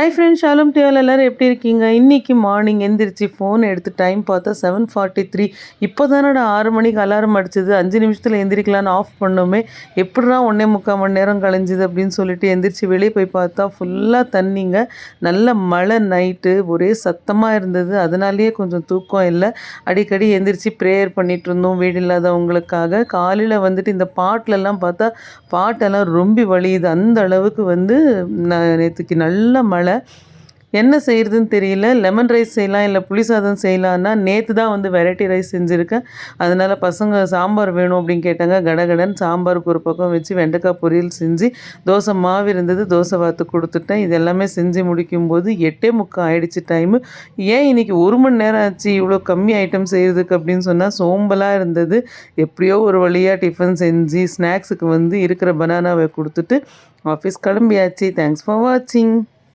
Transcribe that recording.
Hi friends, ஷாலும் டியால் எல்லோரும் எப்படி இருக்கீங்க? இன்றைக்கி மார்னிங் எந்திரிச்சு ஃபோன் எடுத்து டைம் பார்த்தா 7:43. இப்போ தானடா 6 மணிக்கு அலாரம் அடிச்சது, 5 நிமிஷத்தில் எந்திரிக்கலான்னு ஆஃப் பண்ணோமே, எப்படிடா 1.25 மணி நேரம் கழிஞ்சுது அப்படின்னு சொல்லிட்டு எந்திரிச்சு வெளியே போய் பார்த்தா ஃபுல்லாக தண்ணிங்க. நல்ல மழை, நைட்டு ஒரே சத்தமாக இருந்தது. அதனாலேயே கொஞ்சம் தூக்கம் இல்லை. அடிக்கடி எந்திரிச்சு ப்ரேயர் பண்ணிகிட்டு இருந்தோம் வீடு இல்லாதவங்களுக்காக. காலையில் வந்துட்டு இந்த பாட்டிலெல்லாம் பார்த்தா பாட்டெல்லாம் ரொம்ப வலியுது. அந்த அளவுக்கு நேற்றுக்கு நல்ல மழை. என்ன செய்கிறதுன்னு தெரியல. லெமன் ரைஸ் செய்யலாம், இல்லை புளி சாதம் செய்யலான்னா, நேற்று தான் வெரைட்டி ரைஸ் செஞ்சுருக்கேன். அதனால் பசங்க சாம்பார் வேணும் அப்படின்னு கேட்டாங்க. கடகடன் சாம்பாருக்கு ஒரு பக்கம் வச்சு வெண்டைக்காய் பொரியல் செஞ்சு, தோசை மாவு இருந்தது, தோசை வாத்து கொடுத்துட்டேன். இது எல்லாமே செஞ்சு முடிக்கும்போது 8:45 ஆகிடுச்சு டைமு. ஏன் இன்றைக்கி 1 மணி நேரம் ஆச்சு இவ்வளோ கம்மி ஐட்டம் செய்கிறதுக்கு அப்படின்னு சொன்னால், சோம்பலாக இருந்தது. எப்படியோ ஒரு வழியாக டிஃபன் செஞ்சு ஸ்நாக்ஸுக்கு இருக்கிற பனானாவை கொடுத்துட்டு ஆஃபீஸ் கிளம்பியாச்சு. தேங்க்ஸ் ஃபார் வாட்சிங்.